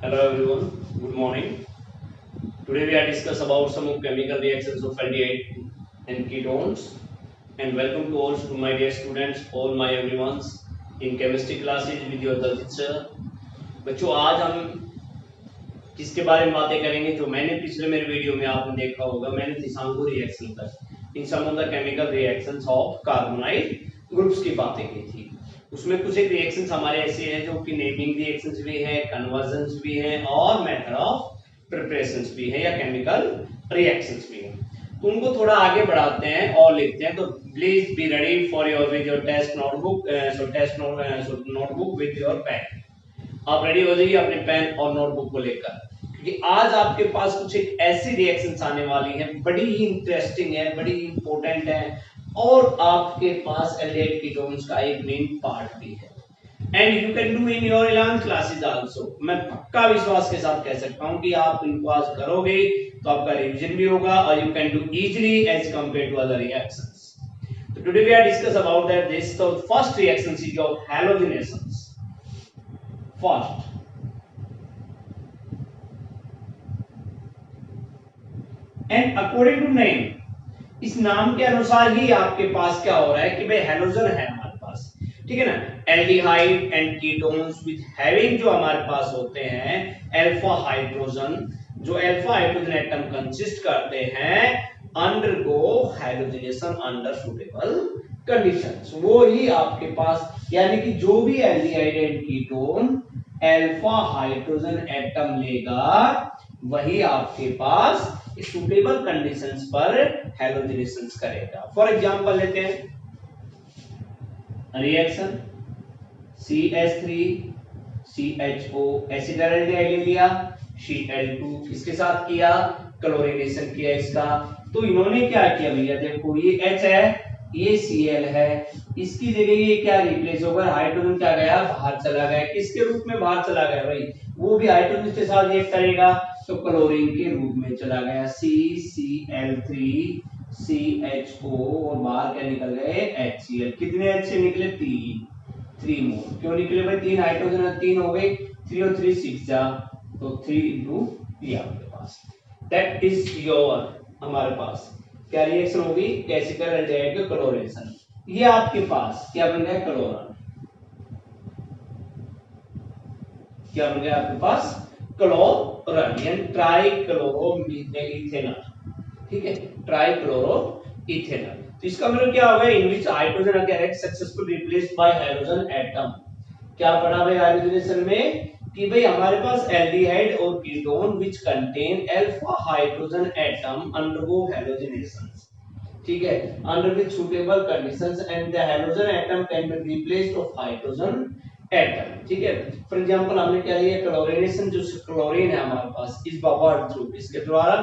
Hello everyone, good morning. Today we are discuss about some of chemical reactions of aldehyde and ketones. And welcome to all to my dear students, all my everyone's in chemistry classes with your Daljit sir. बच्चों आज हम किसके बारे में बातें करेंगे जो मैंने पिछले मेरे वीडियो में आपने देखा होगा मैंने तिसांगो रिएक्शन तक in some of the chemical reactions of carbonyl groups की बातें की थी। उसमें कुछ एक रिएक्शंस हमारे ऐसे हैं जो कि नेमिंग रिएक्शंस भी हैं, कन्वर्जन्स भी हैं और मेथड ऑफ प्रिपरेशंस भी हैं या केमिकल रिएक्शंस भी हैं। तो उनको थोड़ा आगे बढ़ाते हैं और लिखते हैं। तो please be ready for your with your test notebook notebook with your pen. आप रेडी हो जाइए अपने पेन और नोटबुक को लेकर, क्योंकि आज आपके पास कुछ एक ऐसी रिएक्शंस आने वाली हैं, बड़ी ही इंटरेस्टिंग है, बड़ी ही इंपॉर्टेंट है और आपके पास एल्डिहाइड कीटोन्स का एक मेन पार्ट भी है। And you can do in your 11th classes also. मैं पक्का विश्वास के साथ कह सकता हूं कि आप इनको आज करोगे तो आपका रिवीजन भी होगा और you can do easily as compare to other reactions. तो today we are discuss about that this the first reaction is of halogenations. First and according to name, इस नाम के अनुसार ही आपके पास क्या हो रहा है कि भाई हैलोजन है हमारे पास, ठीक है ना। Aldehyde and ketones with having जो हमारे पास होते हैं अल्फा हाइड्रोजन, जो अल्फा हाइड्रोजन एटम कंसिस्ट करते हैं undergo halogenation under suitable conditions. वो ही आपके पास यानी कि जो भी aldehyde and ketone alpha hydrogen atom लेगा वही आपके पास सुटेबल कंडीशंस पर हैलोजिनेशंस करेगा। फॉर एग्जांपल लेते हैं रिएक्शन CH3 CHO एसिटाइलडिहाइड ले लिया, Cl2 किसके साथ किया, क्लोरीनेशन किया इसका। तो इन्होंने क्या किया भैया, देखो ये H है, ये Cl है, इसकी जगह ये क्या रिप्लेस होकर हाइड्रोजन क्या गया, बाहर चला गया। किसके रूप में बाहर चला गया भाई, वो भी हाइड्रोजन के साथ रिएक्ट करेगा तो क्लोरीन के रूप में चला गया CCl3 CHO और बाहर क्या निकल गए HCl। कितने H से निकले, 3 मोल। क्यों निकले भाई, 3 हाइड्रोजन 3 हो गए, 3 और 3 6 जा, तो 3 into ये आपके पास दैट इज योर हमारे पास क्या रिएक्शन होगी, एसिटाइलडिहाइड का क्लोरीनेशन। ये आपके पास क्या बन गया, क्लोरन। क्या बन गया आपके पास, क्लोरन यानी ट्राइक्लोरोइथेनॉल, ठीक है, ट्राइक्लोरोइथेनॉल। तो इसका मतलब क्या होगा, in which hydrogen are successfully replaced by hydrogen atom. क्या पढ़ा भाई हाइड्रोजनेशन में कि भाई हमारे पास एल्डिहाइड और ketone which contain alpha hydrogen atom undergo halogenations, ठीक है, under which suitable conditions and the halogen atom can be replaced of hydrogen atom, ठीक है। फॉर एग्जांपल हमने क्या लिया, क्लोरीनेशन, जो क्लोरीन है हमारे पास इस बबल थ्रू, इसके द्वारा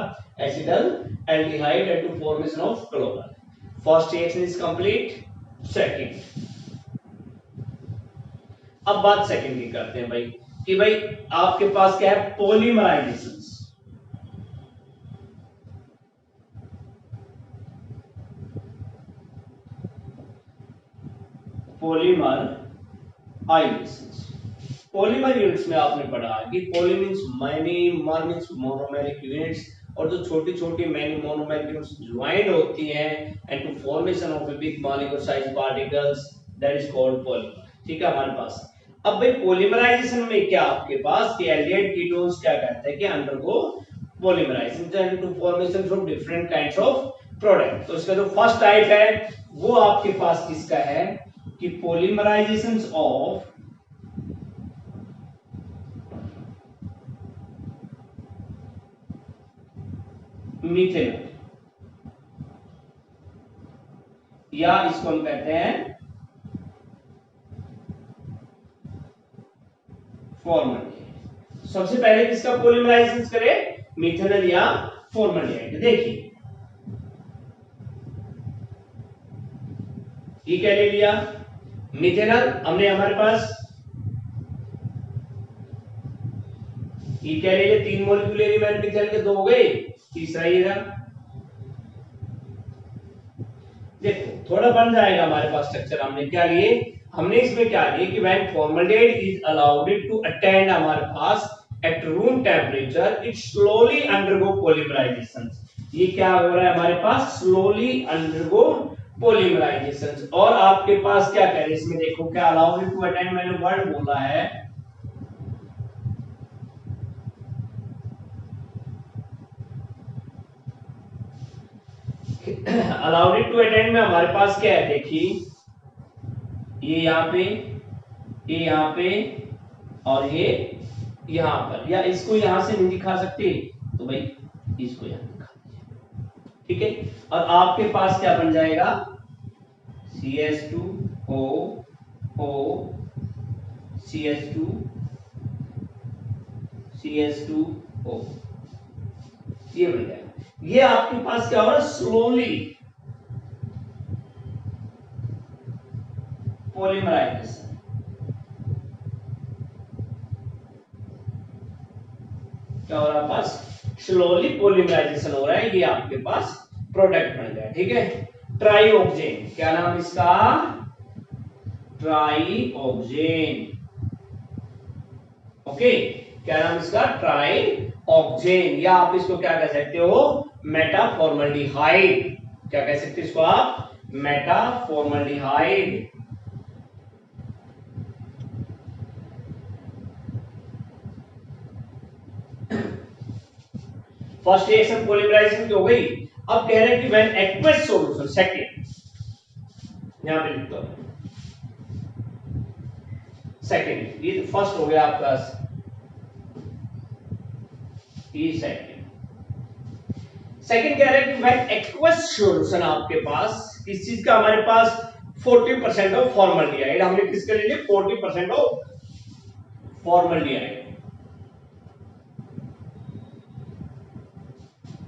acetal aldehyde and to formation of क्लोरन। First reaction is complete. Second, अब बात सेकंड की करते हैं भाई कि भाई आपके पास क्या है, पॉलीमराइजेशन। पॉलीमर पॉलीमर यूनिट्स में आपने पढ़ा कि पॉली मींस मैनी, मर मींस मोनोमेरिक यूनिट्स, और जो छोटी छोटी मैनी मोनोमेरिक यूनिट्स ज्वाइंड होती हैं and to formation of a big molecular size particles that is called polymer, ठीक है हमारे पास। अब भाई पॉलीमराइजेशन में क्या आपके पास कि एल्डिहाइड कीटोन्स क्या कहते हैं कि undergo polymerisation and to formation of different kinds of product. तो इसका जो फर्स्ट टाइप है वो आपके पास किसका है कि polymerizations of मिथेनॉल, या इसको हम कहते हैं फॉर्मल्डिहाइड। सबसे पहले किसका पॉलीमराइजेशन करें, मिथेनॉल या फॉर्मल्डिहाइड। देखिए ये क्या ले लिया, मिथेनॉल हमने हमारे पास ये क्या ले लिया, 3 मॉलिक्यूल एलिमेंट मिथेनॉल के 2 हो गए, तीसरा ये था। देखो थोड़ा बन जाएगा हमारे पास स्ट्रक्चर। हमने क्या लिए, हमने इसमें क्या लिए कि when formaldehyde is allowed to attend हमारे पास at room temperature it slowly undergo polymerization. ये क्या हो रहा है हमारे पास, स्लोली अंडरगो पॉलीमराइजेशन। और आपके पास क्या कह रहे हैं इसमें, देखो क्या अलाउ टू अटेंड, मैंने वर्ड बोला है, अलाउड इट टू अटेंड में हमारे पास क्या है, देखिए ये यहाँ पे, ये यहाँ पे और ये यहाँ पर, या इसको यहाँ से नहीं दिखा सकते तो भाई इसको यहाँ दिखा दीजिए, ठीक है। और आपके पास क्या बन जाएगा, CH2O CH2 CH2O, ये बन जाएगा। ये आपके पास क्या हो रहा है, स्लोली पॉलीमराइजेशन, क्या हो रहा है पास, स्लोली पॉलीमराइजेशन हो रहा है, ये आपके पास प्रोडक्ट बन गया, ठीक है। ट्राईऑक्सेन, क्या नाम इसका, ट्राईऑक्सेन, ओके, क्या नाम इसका, ट्राईऑक्सेन, या आप इसको क्या कह सकते हो, मेटाफॉर्मल्डिहाइड, क्या कह सकते हो इसको आप, मेटाफॉर्मल्डिहाइड। फर्स्ट रिएक्शन पॉलीमराइजेशन की हो गई। अब कह रहे हैं कि व्हेन एक्वस सॉल्यूशन, सेकंड, यहां पे लिखता हूं सेकंड, ये फर्स्ट हो गया आपका, ये सेकंड कह रहे हैं कि व्हेन एक्वस सॉल्यूशन, आपके पास किस चीज का, हमारे पास 40% ऑफ फॉर्मल्डिहाइड, हमने किसके ले लिया, 40% ऑफ फॉर्मल्डिहाइड,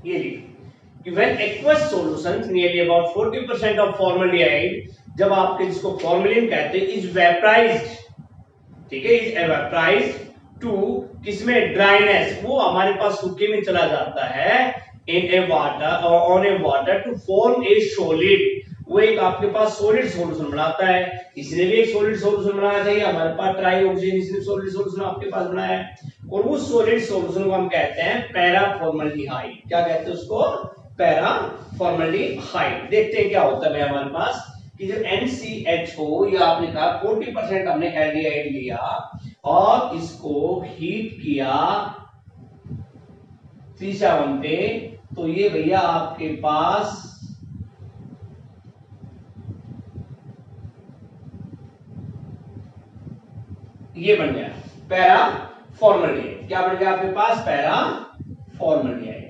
ये लिख कि when aqueous solutions nearly about 40% of formaldehyde, जब आपके जिसको फॉर्मेलिन कहते हैं, इज वेपराइज्ड, ठीक है, इज वेपराइज्ड टू किसमें, ड्राइनेस, वो हमारे पास सूखे में चला जाता है, इन ए वाटर और on a water to form a solid, वो एक आपके पास सॉलिड सॉल्यूशन बनाता है। इसने भी एक सॉलिड सॉल्यूशन बनाया था, हमारे पास ट्राईऑक्सेन, इसने सॉलिड सॉल्यूशन आपके पास बनाया है, और उस सॉलिड सॉल्यूशन को हम कहते हैं पैराफॉर्मल्डिहाइड, क्या कहते हैं उसको, पैराफॉर्मल्डिहाइड। देखते हैं क्या होता है हमारे पास कि जब NCHO, ये आपने कहा 40% हमने एल्डिहाइड लिया और इसको हीट किया 371 पे, तो ये भैया आपके पास ये बन गया पैराफॉर्मल्डिहाइड, क्या बन गया आपके पास, पैराफॉर्मल्डिहाइड,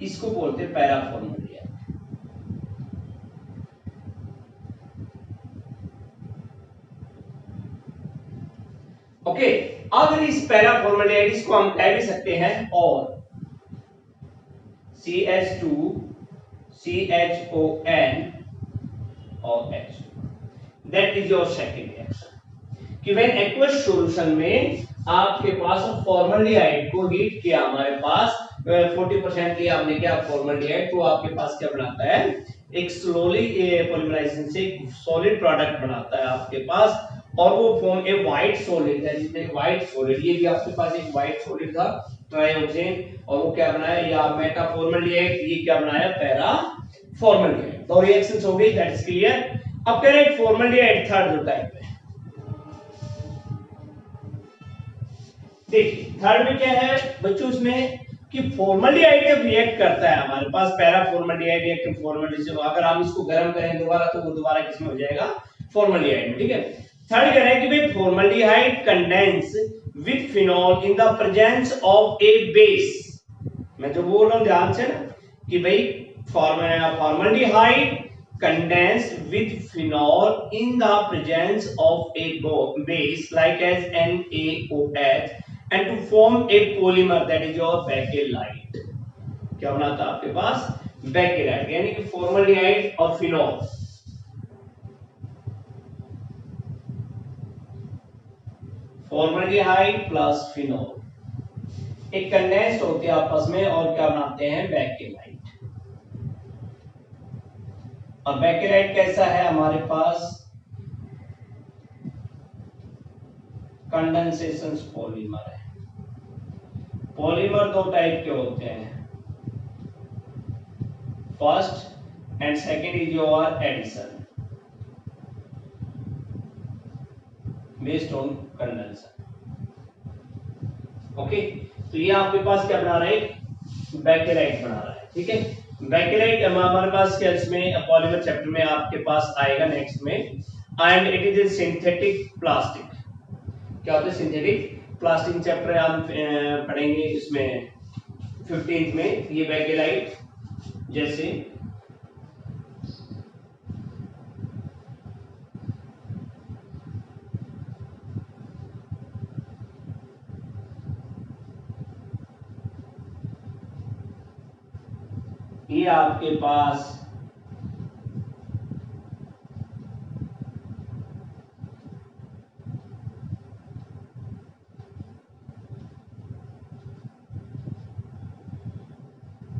इसको बोलते हैं पैराफॉर्मल्डिहाइड, ओके। अगर इस पैराफॉर्मल्डिहाइड को हम कह भी सकते हैं और CH2 CHON और H, that is your second reaction, कि व्हेन एक्वस सॉल्यूशन में आपके पास फॉर्मल्डिहाइड को हीट किया, हमारे पास 40% लिया हमने क्या, फॉर्मल्डिहाइड, तो आपके पास क्या बनाता है, एक स्लोली पॉलीमराइजेशन से सॉलिड प्रोडक्ट बनाता है आपके पास, और वो फॉर्म ए व्हाइट सॉलिड है, जिसमें व्हाइट सॉलिड, ये भी आपके पास एक व्हाइट सॉलिड था ट्राईऑक्सेन, और वो क्या बनाया, या मेटाफॉर्मल्डिहाइड, ये क्या बनाया, पैराफॉर्मल्डिहाइड। तो रिएक्शंस हो गई, दैट इज क्लियर। अब कह रहे हैं फॉर्मल्डिहाइड थर्ड जो टाइप है, देखिए थर्ड में क्या है बच्चों, इसमें कि फॉर्मल्डिहाइड जब रिएक्ट करता है हमारे पास, पैराफॉर्मल्डिहाइड रिएक्ट फॉर्मल्डिहाइड से, अगर हम इसको गर्म करें दोबारा तो वो दोबारा किसमें हो जाएगा, फॉर्मल्डिहाइड में, ठीक है। थर्ड कह रहे हैं कि भाई formaldehyde condense with phenol in the presence of A base, मैं जो बोल रहा हूं ध्यान से ना, कि भाई formaldehyde condense with phenol in the presence of a base like as NaOH and to form a polymer that is your bakelite, क्या बनाता है आपके पास, bakelite, यानी कि फॉर्मल्डिहाइड और फिनॉल, फॉर्मल्डिहाइड प्लस फिनॉल एक कंडेंस्ड होते हैं आपस में और क्या बनाते हैं, बेकेलाइट। और बेकेलाइट कैसा है हमारे पास, कंडेंसेशन पॉलीमर है, पॉलीमर दो टाइप के होते हैं, first and second is your addition based on condenser. Okay, तो ये आपके पास क्या बना रहा है, बेकेलाइट बना रहा है। ठीक है, बेकेलाइट हमारे पास क्या इसमें पॉलीमर चैप्टर में आपके पास आएगा नेक्स्ट में। And it is a synthetic plastic. क्या होता है सिंथेटिक प्लास्टिक चैप्टर हम पढ़ेंगे इसमें 15th में। ये बेकेलाइट जैसे ये आपके पास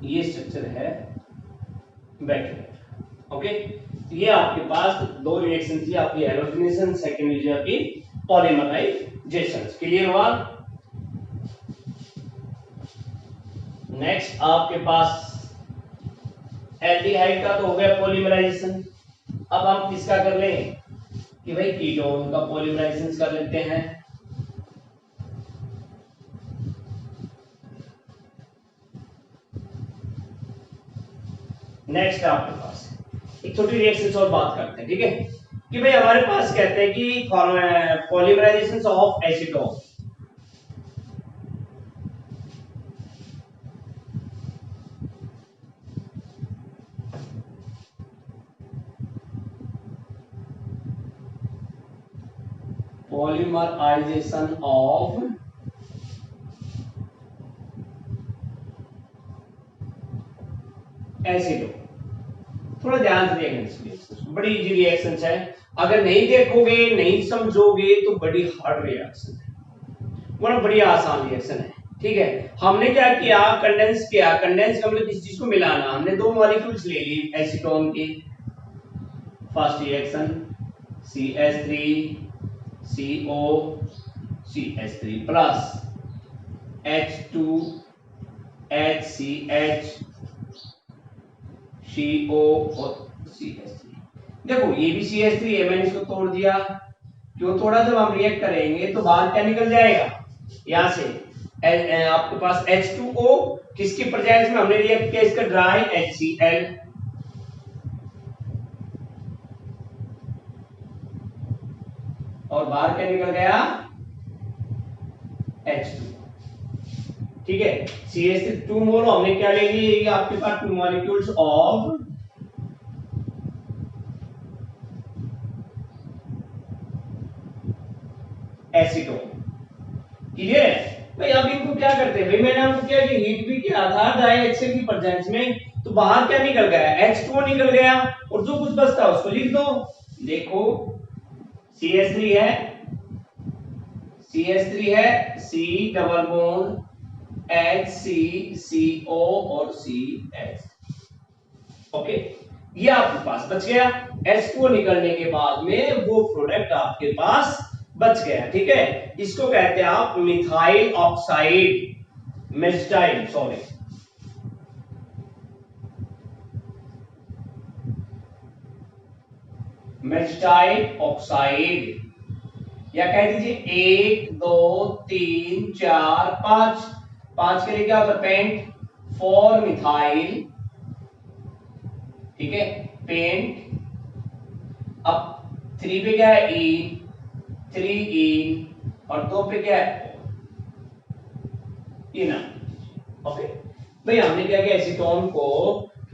ये स्ट्रक्चर है बेकेलाइट। ओके, ये आपके पास दो रिएक्शन थी आपकी, हैलोजिनेशन, सेकंड इज आपकी पॉलीमराइजेशन। क्लियर हुआ? नेक्स्ट आपके पास एल्डिहाइड का तो हो गया पॉलीमराइजेशन। अब हम किसका कर लें कि भाई कीटोन का पॉलीमराइजेशन कर लेते हैं। नेक्स्ट आपके पास एक छोटी रिएक्शन और बात करते हैं। ठीक है, कि भाई हमारे पास कहते हैं कि polymerisation of acetone. Polymerisation of acetone. थोड़ा ध्यान से देखना इस रिएक्शन, बड़ी इजी रिएक्शन है। अगर नहीं देखोगे, नहीं समझोगे तो बड़ी हार्ड रिएक्शन है, वरना बड़ी आसान रिएक्शन है। ठीक है, हमने क्या किया, कंडेंस किया। कंडेंस का मतलब किसी चीज को मिलाना। हमने दो मॉलिक्यूल्स ले ली एसीटोन की। First reaction CH3 CO CH3 plus H2 HCH CO और CH3। देखो ये भी CH3 है, मैंने इसको तोड़ दिया। क्यों तोड़ा? जब हम रिएक्ट करेंगे तो बाहर क्या निकल जाएगा, यहां से आपके पास H2O किसकी प्रेजेंस में हमने रिएक्ट किया, इसका ड्राई HCl, और बाहर क्या निकल गया, H2। ठीक है, CH3 2 मोल हमने क्या ले ली, ये आपके पास 2 मॉलिक्यूल्स ऑफ एसीटोन। क्लियर है भाई? अब इनको क्या करते हैं भाई, मैंने आपको क्या कि हीट भी किया था ड्राई HCl की प्रेजेंस में, तो बाहर क्या निकल गया, H2O निकल गया, और जो कुछ बचता है उसको लिख दो। देखो CH3 है, CH3 है, C डबल बॉन्ड HCCO और CH। ओके, ये आपके पास बच गया। H2O निकलने के बाद में वो प्रोडक्ट आपके पास बच गया। ठीक है, इसको कहते हैं आप मिथाइल ऑक्साइड, मेस्टाइल, सॉरी मेस्टाइल ऑक्साइड, या कह दीजिए 1 2 3 4 5। 5 के लिए क्या होता है, पेंट, 4 मिथाइल। ठीक है, पेंट। अब 3 पे क्या है, ई, 3 ई, और 2 पे क्या है, इना। ओके भाई, हमने क्या किया, एसीटोन को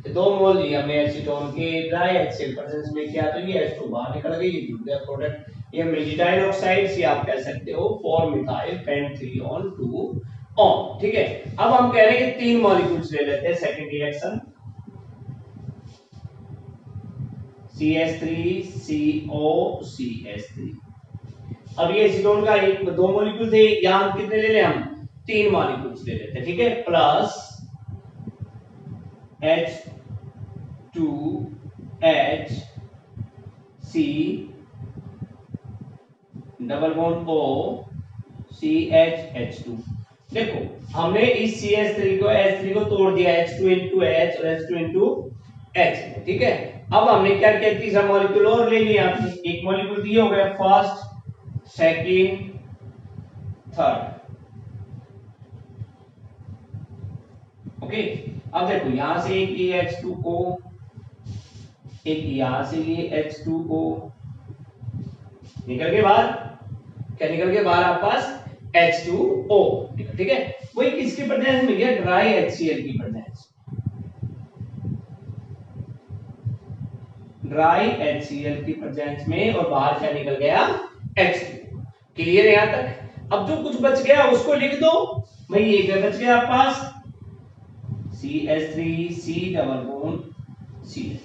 2 मोल लिया हमने एसीटोन के ड्राई HCl प्रेजेंस में किया, तो ये H2 बाहर निकल गई, ये जुड़ गया प्रोडक्ट। ये मेजिटाइल ऑक्साइड से आप कह सकते हो 4 मिथाइल पेंट 3 ऑन 2 ऑन। ठीक है, अब हम कह रहे हैं कि 3 मॉलिक्यूल्स ले लेते हैं, second reaction CH3 CO CH3। अब ये एसीटोन का एक 2 मॉलिक्यूल थे, यहां कितने ले ले, हम 3 मॉलिक्यूल्स ले लेते हैं। ठीक है, plus H2H C double bond O CH H2। देखो हमने इस CH3 को H3 को तोड़ दिया H2 into H और H2 into H, ठीक है। अब हमने क्या किया, तीसरा मॉलिक्यूल और ले लिया, एक मॉलिक्यूल दिए हो गया फर्स्ट सेकंड थर्ड, ओके। अब देखो यहां से एक ये H2O, एक यहां से ये H2O, निकल के बाहर क्या निकल के बाहर आपके पास H2O, ठीक है। वही किसकी प्रेजेंस में गया, ड्राई HCl की प्रेजेंस, ड्राई HCl की प्रेजेंस में, और बाहर क्या निकल गया H2O। क्लियर है यहां तक। अब जो कुछ बच गया उसको लिख दो भाई, ये क्या बच गया आपके पास CH3 C double bond CH,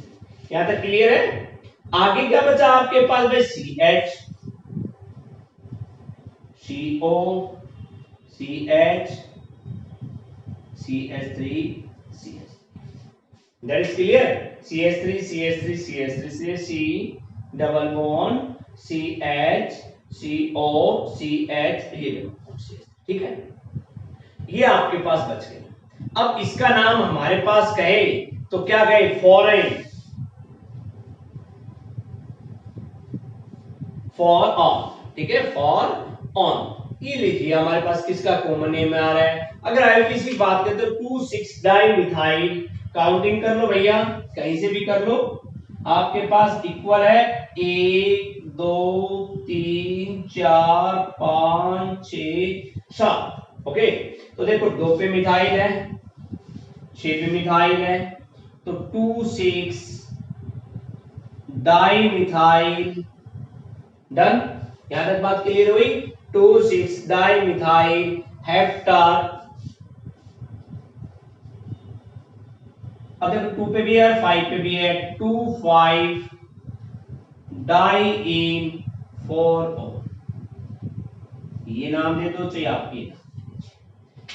यहां तक क्लियर है। आगे क्या बचा आपके पास भाई, CH CO CH CH3 CH, that is clear। CH3 CH3 CH3 से C double bond CH CO CH, ये ठीक है, ये आपके पास बच गए। अब इसका नाम हमारे पास कहे तो क्या कहे, फॉरेन, फॉर ऑन, ठीक है, फॉर ऑन। ये लीजिए हमारे पास किसका कॉमन नेम आ रहा है। अगर आईपीसी की बात करें तो 2,6 डाइमिथाइल, काउंटिंग कर लो भैया, कहीं से भी कर लो, आपके पास इक्वल है 1 2 3 4 5 6 7, ओके। तो देखो 2 पे मिथाइल है, 6 पे मिथाइल है, तो 2,6 डाइमिथाइल, डन। यहां तक बात क्लियर हुई। 2,6 डाइमिथाइल हेप्टार, अब देखो 2 पे भी है 5 पे भी है, 2,5 डाइइन 4O, ये नाम दे दो चाहिए आपकी,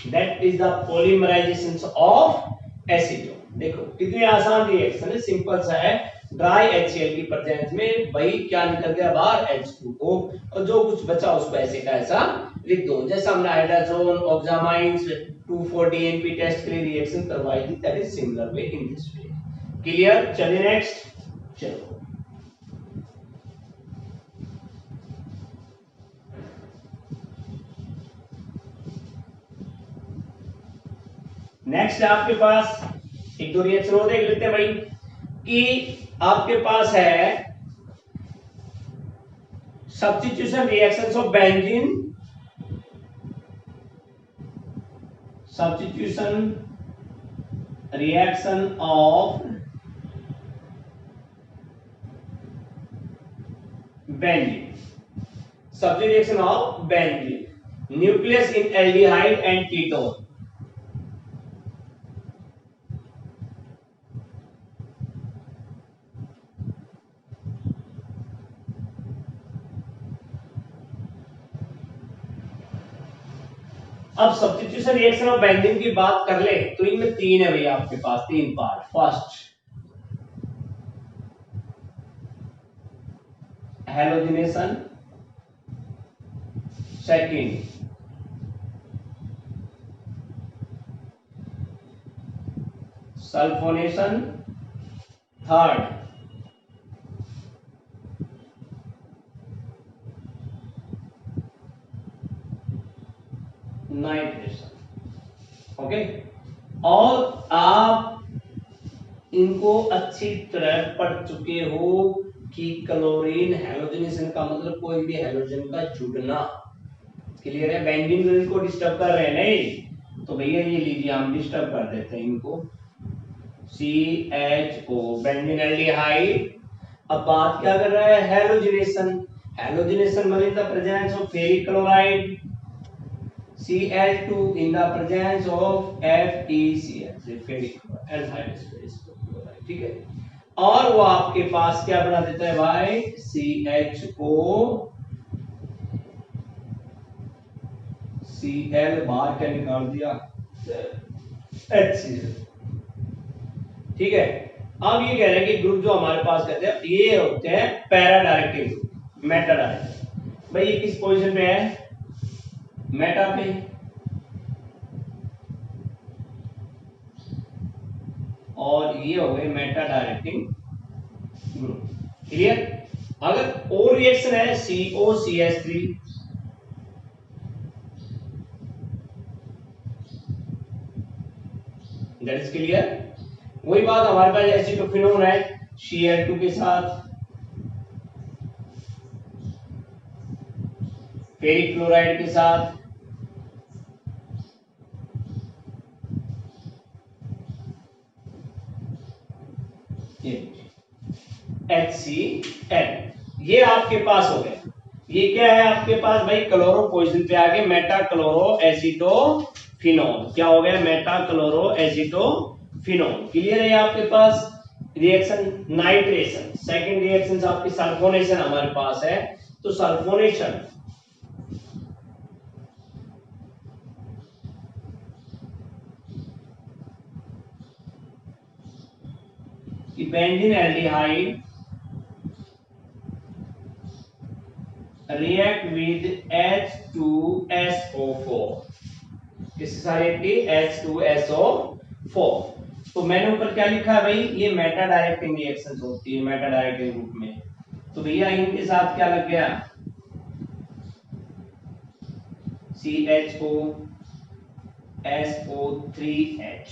that is the polymerisation of acetone. देखो कितनी आसान रिएक्शन है, सिंपल सा है। ड्राई HCl की प्रेजेंस में भाई क्या निकल गया बाहर, H2O, और जो कुछ बचा उसको ऐसे का ऐसा लिख दो। जैसा हमने हाइड्रोजन ऑक्सामाइंस 2,4-DNP टेस्ट के लिए रिएक्शन करवाई थी, that is similar way in this way. Clear, चलिए नेक्स्ट, चलो नेक्स्ट आपके पास एक दो रिएक्शन और देख लेते हैं भाई, कि आपके पास है substitution reactions of benzene, substitution reaction of benzene, substitution of benzene, nucleus in aldehyde and ketone. अब सब्स्टिट्यूशन रिएक्शन ऑफ बेंजीन की बात कर ले तो इनमें 3 है भैया आपके पास, 3 part. First halogenation, second sulphonation, third nitration, okay. और आप इनको अच्छी तरह पढ़ चुके हो कि क्लोरीन हैलोजनेशन का मतलब कोई भी हैलोजन का जुड़ना, क्लियर है। बेंजीन को डिस्टर्ब कर रहे हैं नहीं, तो भैया ये लीजिए हम डिस्टर्ब कर देते हैं इनको, CHO बेंजीन एल्डिहाइड। अब बात क्या कर रहा है, हैलोजनेशन, हैलोजनेशन मतलब the presence of ferric chloride, Cl2 in the presence of FeCl, ferric aldehyde, ठीक है। और वो आपके पास क्या बना देता है भाई, CHO Cl बाहर क्या निकाल दिया, HCl, ठीक है। अब ये कह रहे हैं कि ग्रुप जो हमारे पास कहते हैं ये होते हैं para directive group, Meta directive. भाई ये किस पोजीशन पे है, मेटा पे, और ये हो गए मेटा डायरेक्टिंग ग्रुप। क्लियर? अगर और रिएक्शन है COCH3, दैट इज क्लियर। वही बात हमारे पास एसिटोफिनोन है Cl2 के साथ, फेरिक क्लोराइड के साथ, HCl, ये आपके पास हो गया। ये क्या है आपके पास भाई? क्लोरो पोजीशन पे आ गए मेटा क्लोरो एसिटोफिनोन। क्या हो गया? Meta chloro acetophenone. क्लियर है आपके पास? Reaction nitration. सेकंड रिएक्शन आपकी सल्फोनेशन हमारे पास है। तो सल्फोनेशन की benzene aldehyde react with H2SO4, किसके साथ रिएक्ट की? H2SO4। तो मैंने ऊपर क्या लिखा है भाई? ये मेटा डायरेक्टिंग रिएक्शंस होती है मेटा डायरेक्टिंग ग्रुप में। तो भैया इनके साथ क्या लग गया? CHOSO3H,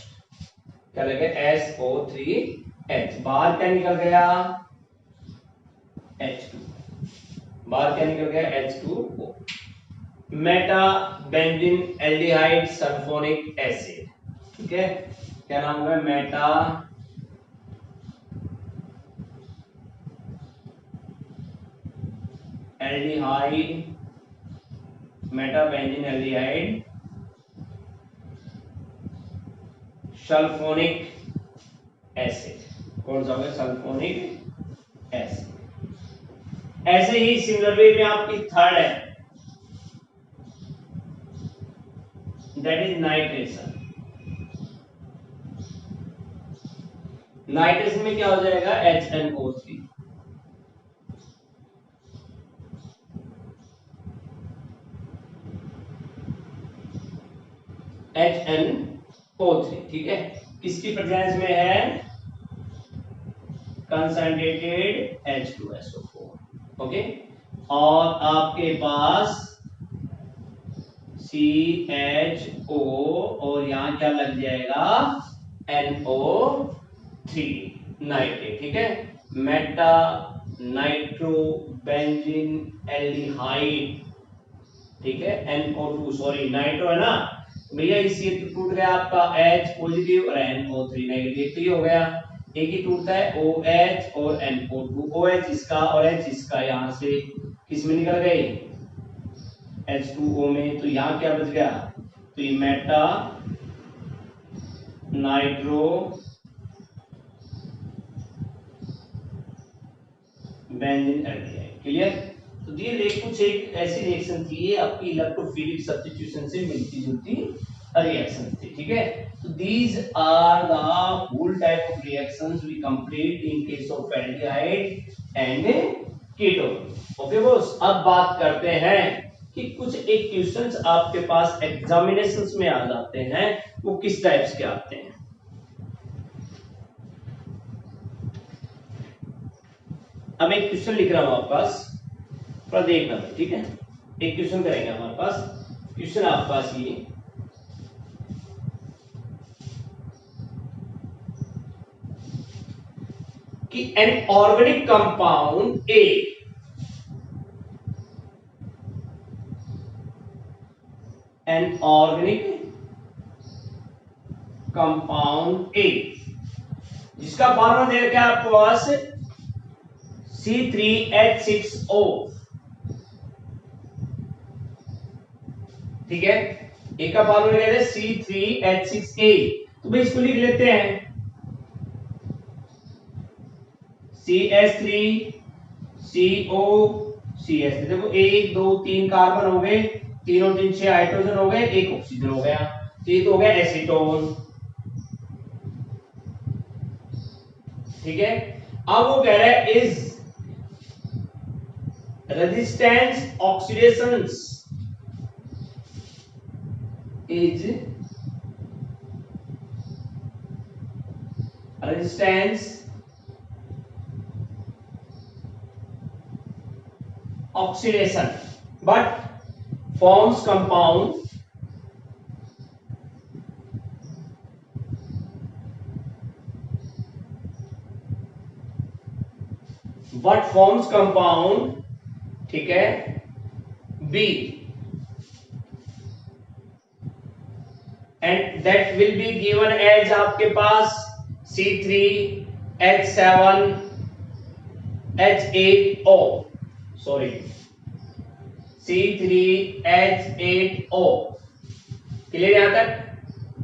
क्या लग गया? SO3H। बाहर क्या निकल गया? H2। बाहर क्या निकल गया? H2O। Meta benzene aldehyde sulphonic acid. ठीक है, क्या नाम हुआ? Meta aldehyde, Meta benzene aldehyde sulphonic acid. कौन सा होगा? Sulphonic acid. ऐसे ही सिमिलर वे में आपकी थर्ड है, दैट इज नाइट्रेशन। नाइट्रेशन में क्या हो जाएगा? HNO3। HNO3, ठीक है। किसकी प्रेजेंस में है? Concentrated H2SO4। ओके, और आपके पास CHO और यहां क्या लग जाएगा? NO3 nitrate. ठीक है, मेटा नाइट्रो बेंजीन एल्डिहाइड। ठीक है, NO2, सॉरी नाइट्रो है ना भैया, इसी टूट गया आपका H पॉजिटिव और NO3 नेगेटिव। तो ये हो गया, एक ही टूटता है OH और NO2। OH इसका और H इसका यहां से किस में निकल गए? H2O में। तो यहां क्या बच गया? तो ये Meta nitro benzene aldehyde. Clear? तो ये कुछ एक ऐसी रिएक्शन थी, ये आपकी इलेक्ट्रोफिलिक सब्स्टिट्यूशन से मिलती जुलती रिएक्शन थी। ठीक है, तो these are the whole type of reactions we complete in case of aldehyde and ketone. Okay boss, अब बात करते हैं कि कुछ एक क्वेश्चंस आपके पास एग्जामिनेशंस में आ जाते हैं, वो किस टाइप्स के आते हैं। अब एक क्वेश्चन लिख रहा हूं आपके पास, थोड़ा देखना। ठीक है, एक क्वेश्चन करेंगे हमारे पास। क्वेश्चन आपके पास ये कि an organic compound A, an organic compound A जिसका फॉर्मूला दे रखा है आपके पास C3H6O। ठीक है, एक का फॉर्मूला क्या है? C3H6A। तो भाई इसको लिख लेते हैं CH3CO CH3। देखो 1 2 3 कार्बन हो गए, 3 और 3 6 हाइड्रोजन हो गए, 1 ऑक्सीजन हो गया। तो ये तो हो गया एसीटोन। ठीक है, अब वो कह रहा है is resistance oxidations is resistance oxidation but forms compound ठीक है B and that will be given as आपके पास C3H7H8O sorry C3H8O क्लियर यहां तक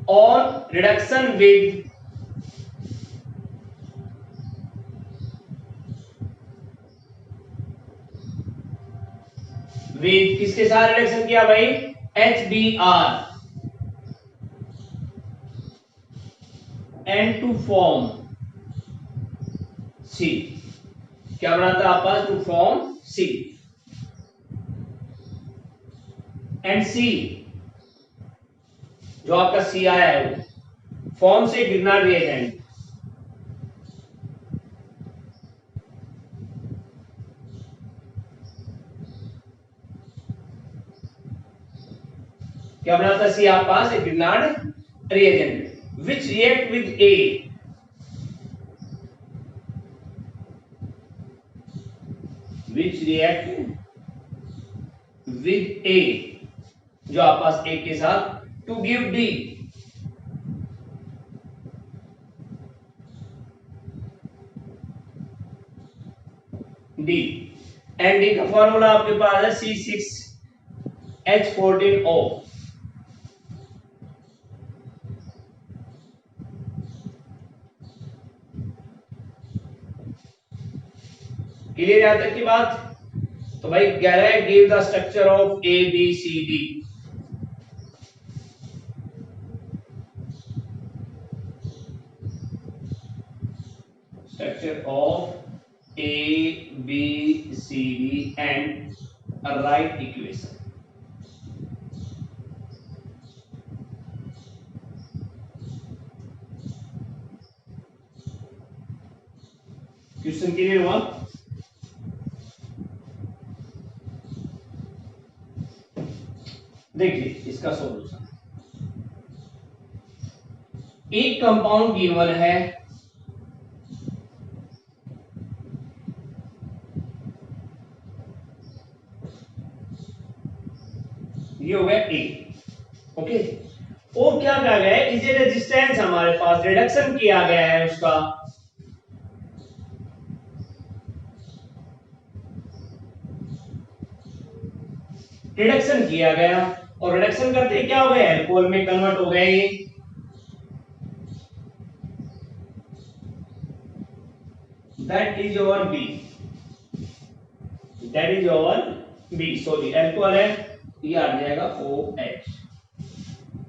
और रिडक्शन विद किसके साथ रिडक्शन किया भाई HBr and to form C क्या बना था आप पास to form C and C जो आपका C आया है वो फॉर्म से गिरनार रिएजेंट क्या बनाता सी आप पास एक Grignard reagent which react with A जो आप पास ए के साथ to give D and D का फॉर्मूला आपके पास है C6H14O क्लियर यहां तक की बात तो भाई 11 give the structure of A B C D structure of A B C D and write equation question clear हुआ देखिए इसका सॉल्यूशन एक कंपाउंड गिवन है ये हो गया ए ओके और क्या कहा गया है इसे रेजिस्टेंस हमारे पास रिडक्शन किया गया है उसका रिडक्शन किया गया और रिडक्शन करते क्या हो गया अल्कोहल में कन्वर्ट हो गया ये that is your B sorry alcohol है ये आ जाएगा OH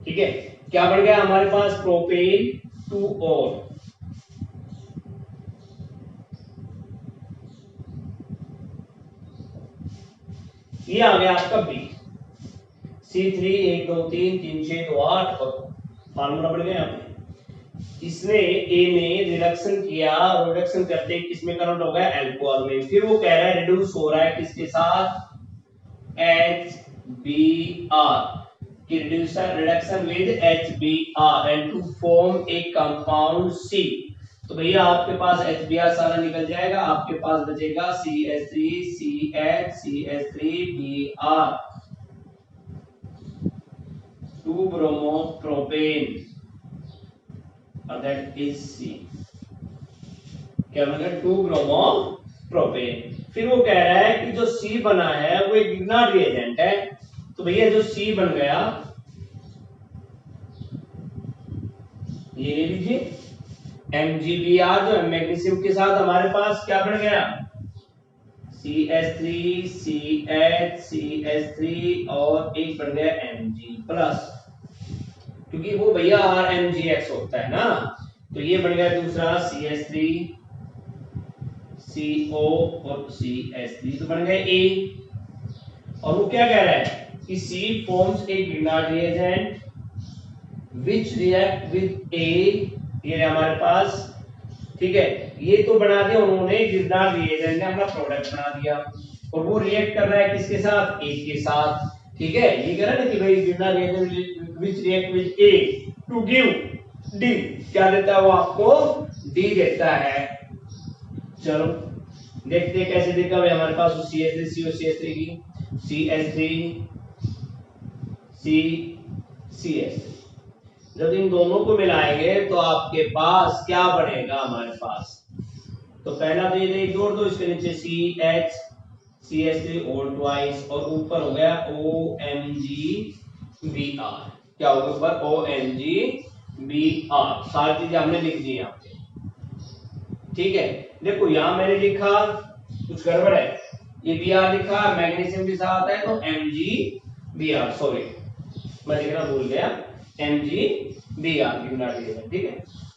ठीक है क्या बन गया हमारे पास प्रोपेन 2और ये आ गया आपका बी C3 1 2 3 3 6 2 8 और फार्मूला बढ़ गया यहाँ पे इसने ए ने रिडक्शन किया और रिडक्शन करते किसमें कन्वर्ट हो गया अल्कोहल में फिर वो कह रहा है रिड्यूस हो रहा है किसके साथ HBr कि reduction with HBr and to form a compound C तो भैया आपके पास HBr सारा निकल जाएगा आपके पास बचेगा CH3CH3BR 2 ब्रोमोप्रोपेन और दैट इज C क्या मतलब 2 ब्रोमोप्रोपेन फिर वो कह रहा है कि जो C बना है वो एक गिरनार्ड रिएजेंट है तो भैया जो C बन गया ये ले लीजिए MgBr जो है मैग्नीशियम के साथ हमारे पास क्या बन गया CH3 CH CH3 और एक बन गया Mg प्लस क्योंकि वो भैया RMgX होता है ना तो ये बन गया दूसरा CH3 CO और CH3 तो बन गया A और वो क्या कह रहा है कि C forms a Grignard reagent which react with A ये हमारे पास ठीक है, ये तो बना दिया उन्होंने, गिरनार रिएजेंट ने अपना प्रोडक्ट बना दिया और वो रिएक्ट कर रहा है किसके साथ, ए के साथ। ठीक है, ये कह रहा है ना कि भाई Grignard reagent which react with A to give D, क्या देता है वो आपको, डी देता है। चलो देखते हैं कैसे देगा भाई, हमारे पास CH3 CO CH3 की CH3 CH3, जब इन दोनों को मिलाएंगे तो आपके पास क्या बनेगा हमारे पास, तो पहला तो ये जोड़ दो, इसके नीचे CH3 और ट्वाइस और ऊपर हो गया OMgBr, क्या होगा ऊपर OMgBr, सारी चीजें हमने लिख दी यहाँ पे। ठीक है, देखो यहां मैंने लिखा कुछ गड़बड़ है, ये Br लिखा मैग्नीशियम के साथ है तो MgBr, सॉरी मैं लिखना भूल गया, MgBr गिरनार रिएजेंट। ठीक है,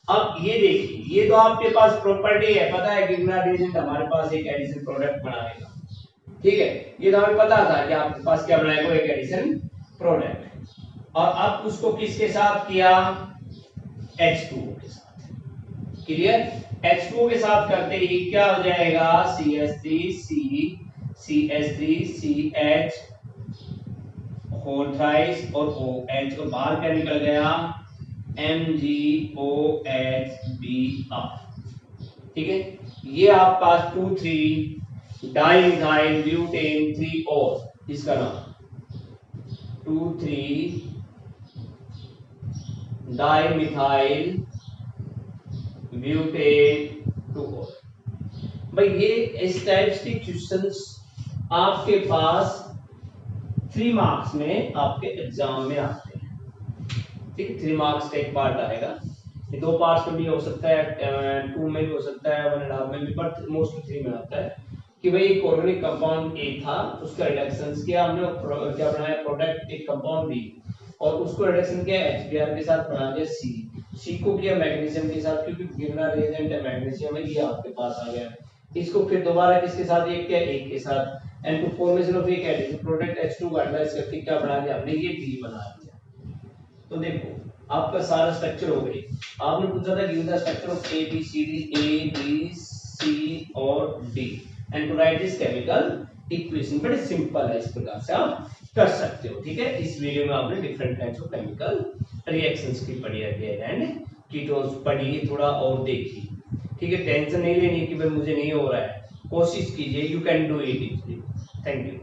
अब ये देखिए, ये तो आपके पास प्रॉपर्टी है, पता है गिरनार रिएजेंट हमारे पास एक एडिशन प्रोडक्ट बनाएगा। ठीक है, ये तो हमें पता था कि आपके पास क्या बनाएगा, एक एडिशन प्रोडक्ट, और अब उसको किसके साथ किया, H2O के साथ। क्लियर, H2O के साथ करते ही क्या हो जाएगा, CH3CH होल थ्राइस और OH, और बाहर क्या निकल गया, MgOHBr। ठीक है, ये आपका 2,3 डाइमिथाइल ब्यूटेन 3 और इसका नाम 2,3 डाइमिथाइल ब्यूटेन 2 और। भाई ये इस टाइप्स के क्वेश्चंस आपके पास 3 मार्क्स में आपके एग्जाम में आते हैं। ठीक है, 3 मार्क्स का एक पार्ट आएगा, ये 2 पार्ट्स में भी हो सकता है, 2 में भी हो सकता है, 1.5 में भी, पर मोस्टली 3 में आता है कि भाई एक ऑर्गेनिक कंपाउंड ए था, उसका रिडक्शंस किया हमने, क्या बनाया प्रोडक्ट, एक कंपाउंड बी, और उसको रिडक्शन किया HBr के साथ, बना दिया सी को किया मैग्नीशियम के साथ, क्योंकि गिरनार रिएजेंट है मैग्नीशियम है, ये आपके पास आ गया। इसको फिर दोबारा किसके साथ एक किया, एक के साथ, एंड टू फॉर्मेशन ऑफ एक एडिशन प्रोडक्ट H2 गाइडलाइंस करके क्या बना दिया हमने, ये डी बना दिया। तो देखो आपका सारा स्ट्रक्चर हो गई, आपने पूछा था give the structure of ABCD ABC और D and to write this chemical equation. बड़े सिंपल है, इस प्रकार से आप कर सकते हो। ठीक है, इस वीडियो में आपने different types of chemical reactions की पढ़ी है एंड कीटोन्स पढ़ी, थोड़ा और देखी। ठीक है, टेंशन नहीं लेनी कि भाई मुझे नहीं हो रहा है, कोशिश कीजिए, you can do it. Thank you.